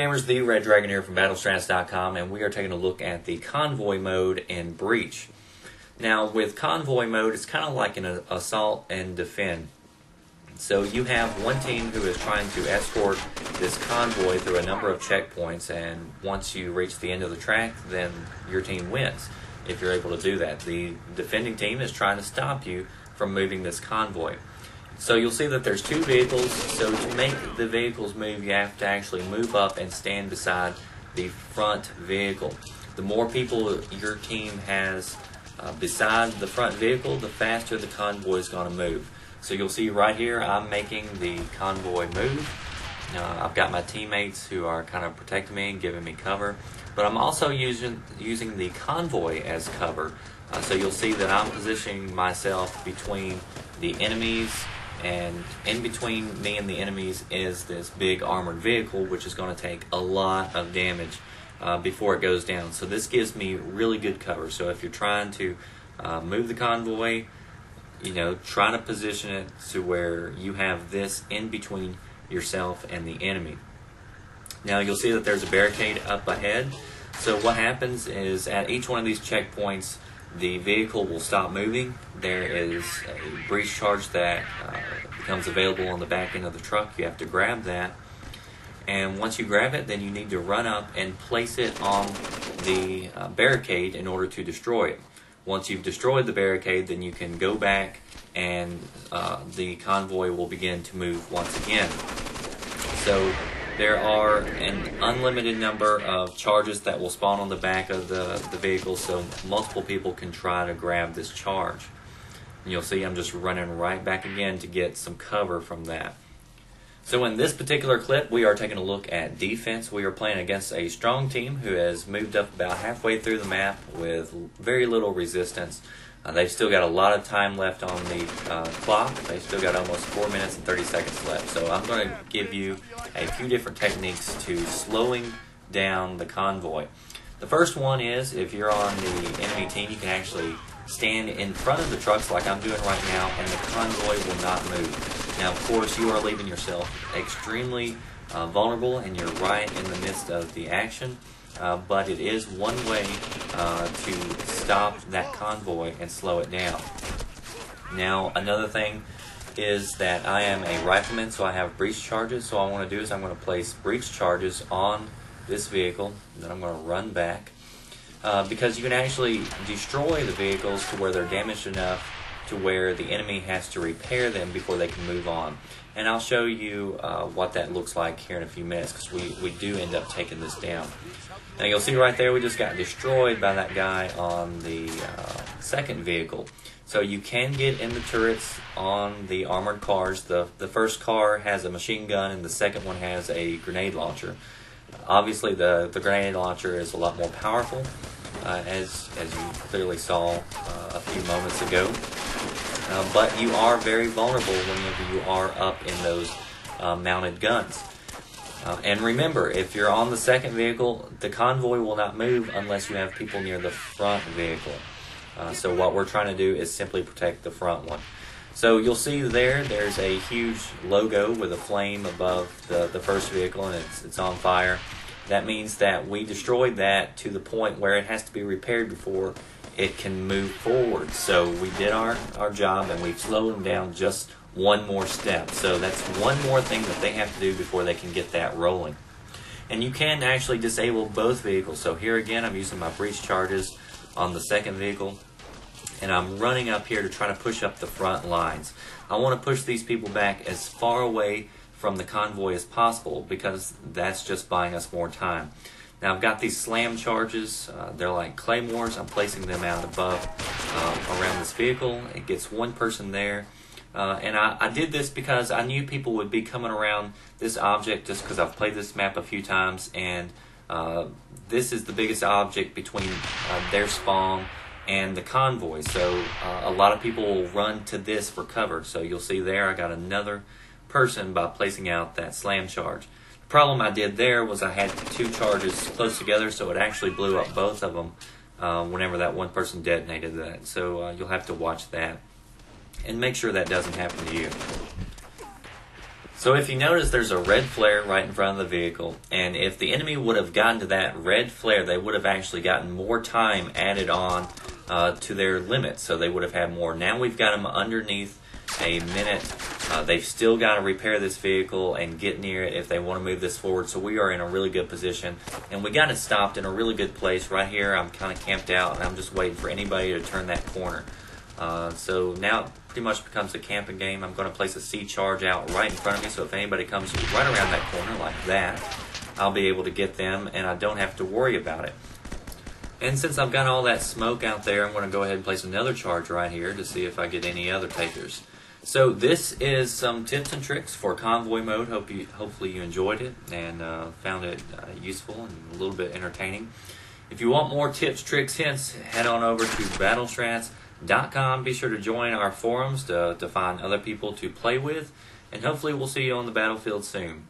gamers, the Red Dragon here from Battlestrats.com, and we are taking a look at the Convoy mode in Breach. Now, with Convoy mode, it's kind of like an assault and defend. So you have one team who is trying to escort this convoy through a number of checkpoints, and once you reach the end of the track, then your team wins if you're able to do that. The defending team is trying to stop you from moving this convoy. So you'll see that there's two vehicles, so to make the vehicles move, you have to actually move up and stand beside the front vehicle. The more people your team has beside the front vehicle, the faster the convoy is going to move. So you'll see right here, I'm making the convoy move. I've got my teammates who are kind of protecting me and giving me cover, but I'm also using the convoy as cover. So you'll see that I'm positioning myself between the enemies, and in between me and the enemies is this big armored vehicle, which is going to take a lot of damage before it goes down. So this gives me really good cover. So if you're trying to move the convoy, try to position it to where you have this in between yourself and the enemy. Now you'll see that there's a barricade up ahead. So what happens is at each one of these checkpoints, the vehicle will stop moving. There is a breach charge that becomes available on the back end of the truck. You have to grab that, and once you grab it, then you need to run up and place it on the barricade in order to destroy it. Once you've destroyed the barricade, then you can go back and the convoy will begin to move once again. So there are an unlimited number of charges that will spawn on the back of the vehicle, so multiple people can try to grab this charge. And you'll see I'm just running right back again to get some cover from that. So in this particular clip, we are taking a look at defense. We are playing against a strong team who has moved up about halfway through the map with very little resistance. They've still got a lot of time left on the clock. They've still got almost 4 minutes and 30 seconds left. So I'm going to give you a few different techniques to slowing down the convoy. The first one is, if you're on the enemy team, you can actually stand in front of the trucks like I'm doing right now, and the convoy will not move. Now, of course, you are leaving yourself extremely vulnerable, and you're right in the midst of the action. But it is one way to stop that convoy and slow it down. Now, another thing is that I am a rifleman, so I have breach charges. So all I want to do is I'm going to place breach charges on this vehicle, and then I'm going to run back. Because you can actually destroy the vehicles to where they're damaged enough to where the enemy has to repair them before they can move on. And I'll show you what that looks like here in a few minutes, because we do end up taking this down. Now you'll see right there we just got destroyed by that guy on the second vehicle. So you can get in the turrets on the armored cars. The first car has a machine gun and the second one has a grenade launcher. Obviously the grenade launcher is a lot more powerful, as you clearly saw a few moments ago. But you are very vulnerable whenever you are up in those mounted guns. And remember, if you're on the second vehicle, the convoy will not move unless you have people near the front vehicle. So what we're trying to do is simply protect the front one. So you'll see there's a huge logo with a flame above the first vehicle, and it's on fire. That means that we destroyed that to the point where it has to be repaired before it can move forward. So we did our job, and we've slowed them down just one more step. So that's one more thing that they have to do before they can get that rolling. And you can actually disable both vehicles. So here again, I'm using my breach charges on the second vehicle, and I'm running up here to try to push up the front lines. I want to push these people back as far away from the convoy as possible, because that's just buying us more time. Now I've got these slam charges. They're like claymores. I'm placing them out above around this vehicle. It gets one person there. And I did this because I knew people would be coming around this object, just because I've played this map a few times, and this is the biggest object between their spawn and the convoy. So a lot of people will run to this for cover. So you'll see there I got another person by placing out that slam charge. The problem I did there was I had two charges close together, so it actually blew up both of them whenever that one person detonated that. So you'll have to watch that and make sure that doesn't happen to you. So if you notice, there's a red flare right in front of the vehicle, and if the enemy would have gotten to that red flare, they would have actually gotten more time added on to their limit, so they would have had more. Now we've got them underneath a minute. They've still got to repair this vehicle and get near it if they want to move this forward, so we are in a really good position. And we got it stopped in a really good place right here. I'm kind of camped out, and I'm just waiting for anybody to turn that corner. So now it pretty much becomes a camping game. I'm going to place a C charge out right in front of me, so if anybody comes right around that corner like that, I'll be able to get them, and I don't have to worry about it. And since I've got all that smoke out there, I'm going to go ahead and place another charge right here to see if I get any other takers. So this is some tips and tricks for convoy mode. Hopefully you enjoyed it and found it useful and a little bit entertaining. If you want more tips, tricks, hints, head on over to battlestrats.com. Be sure to join our forums to find other people to play with, and hopefully we'll see you on the battlefield soon.